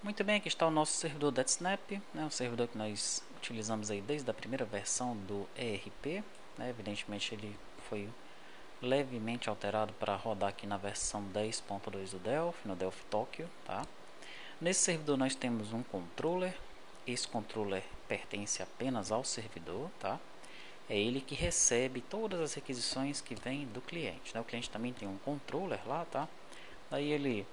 Muito bem, aqui está o nosso servidor DetSnap, né, um servidor que nós utilizamos aí desde a primeira versão do ERP, né, evidentemente ele foi levemente alterado para rodar aqui na versão 10.2 do Delphi, no Delphi Tokyo, tá? Nesse servidor nós temos um controller, esse controller pertence apenas ao servidor, tá? É ele que recebe todas as requisições que vêm do cliente, né? O cliente também tem um controller lá, tá? Daí ele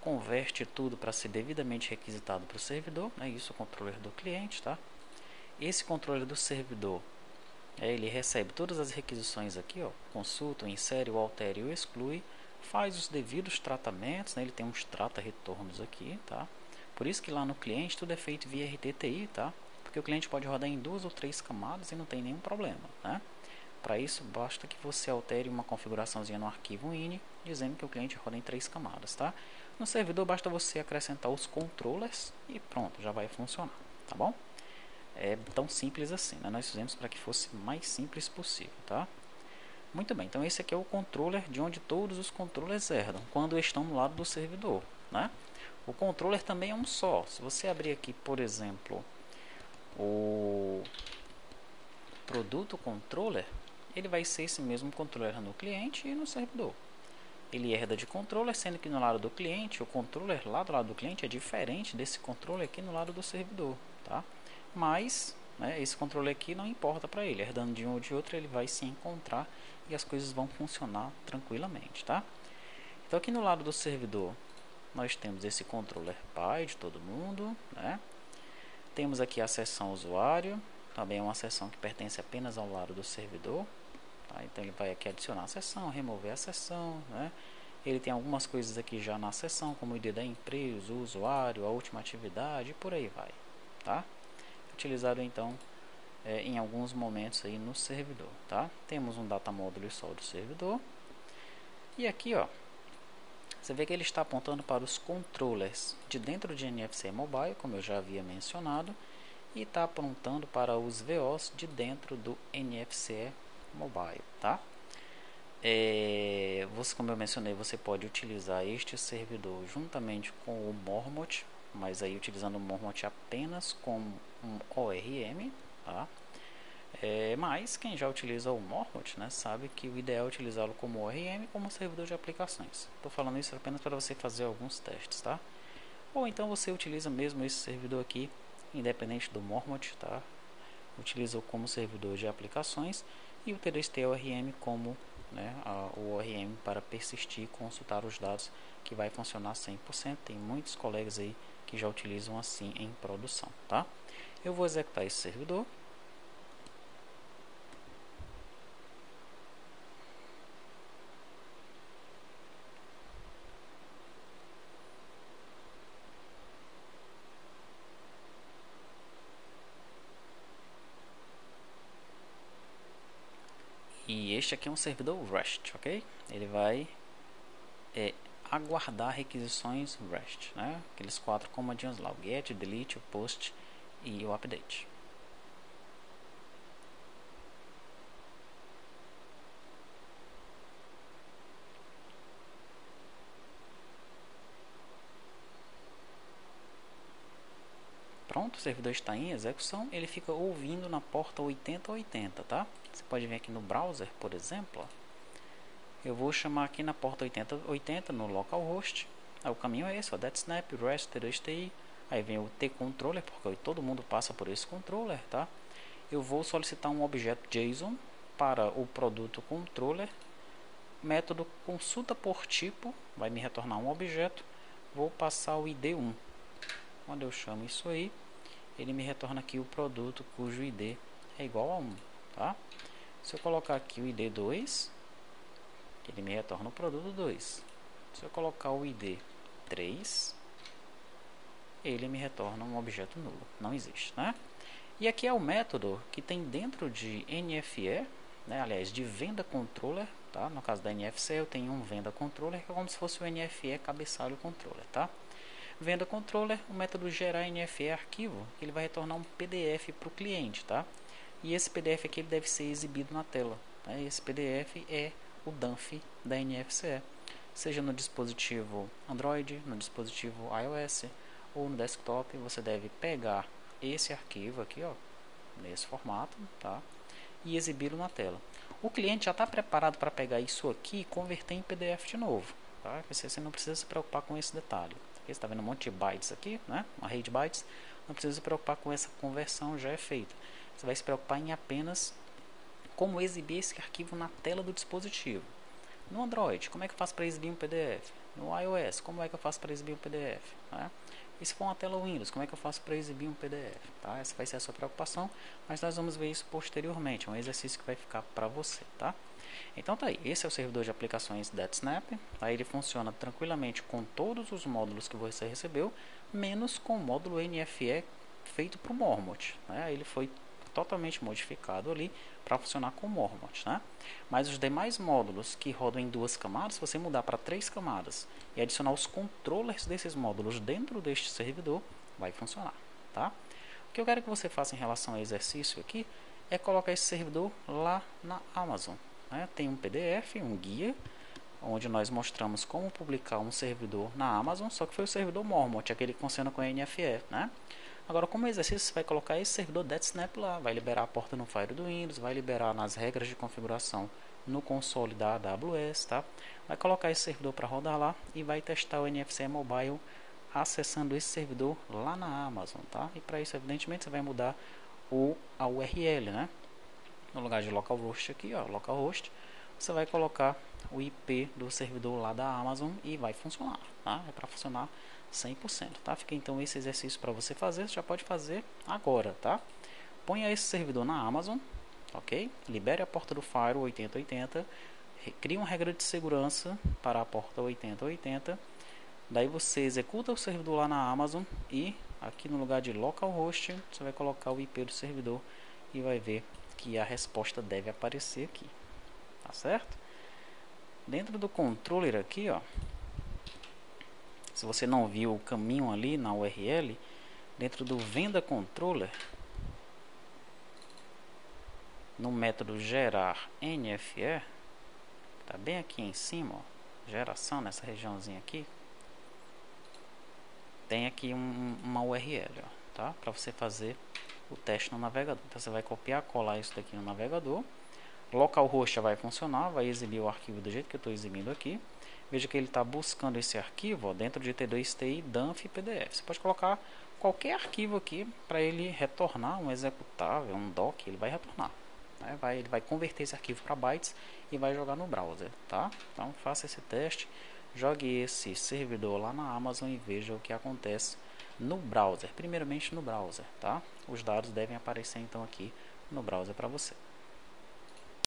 converte tudo para ser devidamente requisitado para o servidor, né? Isso é o controller do cliente, tá? Esse controller do servidor, ele recebe todas as requisições aqui, ó, consulta, insere, o altere e o exclui, faz os devidos tratamentos, né? Ele tem uns trata-retornos aqui, tá? Por isso que lá no cliente tudo é feito via RTTI, tá? Porque o cliente pode rodar em 2 ou 3 camadas e não tem nenhum problema, né? Para isso, basta que você altere uma configuraçãozinha no arquivo ini, dizendo que o cliente roda em 3 camadas, tá? No servidor, basta você acrescentar os controllers e pronto, já vai funcionar, tá bom? É tão simples assim, né? Nós fizemos para que fosse mais simples possível, tá? Muito bem, então esse aqui é o controller de onde todos os controllers herdam, quando estão no lado do servidor, né? O controller também é um só. Se você abrir aqui, por exemplo, o produto controller, ele vai ser esse mesmo controller no cliente e no servidor. Ele herda de controller, sendo que no lado do cliente, o controller lá do lado do cliente é diferente desse controller aqui no lado do servidor, tá? Mas, né, esse controller aqui não importa para ele, herdando de um ou de outro, ele vai se encontrar e as coisas vão funcionar tranquilamente, tá? Então aqui no lado do servidor, nós temos esse controller pai de todo mundo, né? Temos aqui a seção usuário, também é uma seção que pertence apenas ao lado do servidor, tá? Então ele vai aqui adicionar a seção, remover a seção, né? Ele tem algumas coisas aqui já na seção, como o ID da empresa, o usuário, a última atividade e por aí vai, tá? Utilizado então em alguns momentos aí no servidor, tá? Temos um data módulo só do servidor. E aqui, ó, você vê que ele está apontando para os controllers de dentro de NFC Mobile, como eu já havia mencionado, e está apontando para os VOs de dentro do NFC Mobile, tá? Como eu mencionei, você pode utilizar este servidor juntamente com o Mormot, mas aí utilizando o Mormot apenas com um ORM, tá? Mas quem já utiliza o Mormot, né, sabe que o ideal é utilizá-lo como ORM como servidor de aplicações. Estou falando isso apenas para você fazer alguns testes, tá? Ou então você utiliza mesmo esse servidor aqui, independente do Mormot, tá? Utiliza-o como servidor de aplicações e o TDST-ORM como, né, o ORM para persistir e consultar os dados, que vai funcionar 100%. Tem muitos colegas aí que já utilizam assim em produção, tá? Eu vou executar esse servidor. E este aqui é um servidor REST, ok? Ele vai aguardar requisições REST, né? Aqueles 4 comandinhos lá, o GET, DELETE, o POST e o UPDATE. Pronto, o servidor está em execução, ele fica ouvindo na porta 8080, tá? Você pode vir aqui no browser, por exemplo, ó. Eu vou chamar aqui na porta 8080 no localhost. O caminho é esse, ó, DetSnap, REST, TDSTI. Aí vem o T-Controller, porque todo mundo passa por esse controller, tá? Eu vou solicitar um objeto JSON para o produto controller. Método consulta por tipo vai me retornar um objeto. Vou passar o ID1. Quando eu chamo isso aí, ele me retorna aqui o produto cujo ID é igual a 1, tá? Se eu colocar aqui o ID 2, ele me retorna o produto 2. Se eu colocar o ID 3, ele me retorna um objeto nulo, não existe, né? E aqui é o método que tem dentro de NFE, né? Aliás, de venda controller, tá? No caso da NFC eu tenho um venda controller que é como se fosse o NFE cabeçalho controller, tá? Venda controller, o método gerar NFE arquivo, ele vai retornar um PDF para o cliente, tá? E esse PDF aqui ele deve ser exibido na tela, tá? Esse PDF é o DANF da NFC, seja no dispositivo Android, no dispositivo iOS ou no desktop, você deve pegar esse arquivo aqui, ó, nesse formato, tá? E exibi-lo na tela. O cliente já está preparado para pegar isso aqui e converter em PDF de novo, tá? Você não precisa se preocupar com esse detalhe. Você está vendo um monte de bytes aqui, né? Uma rede de bytes. Não precisa se preocupar com essa conversão, já é feita. Você vai se preocupar em apenas como exibir esse arquivo na tela do dispositivo. No Android, como é que eu faço para exibir um PDF? No iOS, como é que eu faço para exibir um PDF? Tá? E se for uma tela Windows, como é que eu faço para exibir um PDF? Tá? Essa vai ser a sua preocupação, mas nós vamos ver isso posteriormente. É um exercício que vai ficar para você. Tá? Então tá aí, esse é o servidor de aplicações DataSnap. Tá? Ele funciona tranquilamente com todos os módulos que você recebeu, menos com o módulo NFE feito para o Mormont. Né? Ele foi totalmente modificado ali para funcionar com o Mormont, né? Mas os demais módulos que rodam em 2 camadas, se você mudar para 3 camadas e adicionar os controllers desses módulos dentro deste servidor, vai funcionar, tá? O que eu quero que você faça em relação ao exercício aqui é colocar esse servidor lá na Amazon, né? Tem um PDF, um guia, onde nós mostramos como publicar um servidor na Amazon, só que foi o servidor Mormont, aquele que funciona com a NFE, né? Agora, como exercício, você vai colocar esse servidor DataSnap lá, vai liberar a porta no Fire do Windows, vai liberar nas regras de configuração no console da AWS, tá? Vai colocar esse servidor para rodar lá e vai testar o NFC Mobile acessando esse servidor lá na Amazon, tá? E para isso, evidentemente, você vai mudar a URL, né? No lugar de localhost aqui, ó, localhost, você vai colocar o IP do servidor lá da Amazon e vai funcionar, tá? É para funcionar 100%, tá? Fica então esse exercício para você fazer, você já pode fazer agora, tá? Ponha esse servidor na Amazon, ok? Libere a porta do Firewall 8080, crie uma regra de segurança para a porta 8080, daí você executa o servidor lá na Amazon e aqui no lugar de localhost, você vai colocar o IP do servidor e vai ver que a resposta deve aparecer aqui, tá certo? Dentro do controller aqui, ó, se você não viu o caminho ali na URL, dentro do venda controller, no método gerar NFE, está bem aqui em cima, ó, geração nessa regiãozinha aqui, tem aqui uma URL, ó, tá? Para você fazer o teste no navegador. Então você vai copiar, colar isso daqui no navegador. Localhost já vai funcionar, vai exibir o arquivo do jeito que eu estou exibindo aqui. Veja que ele está buscando esse arquivo, ó, dentro de T2TI, DANF e PDF. Você pode colocar qualquer arquivo aqui para ele retornar um executável, um doc, ele vai retornar. Né? Ele vai converter esse arquivo para bytes e vai jogar no browser. Tá? Então faça esse teste, jogue esse servidor lá na Amazon e veja o que acontece no browser. Primeiramente no browser. Tá? Os dados devem aparecer então aqui no browser para você.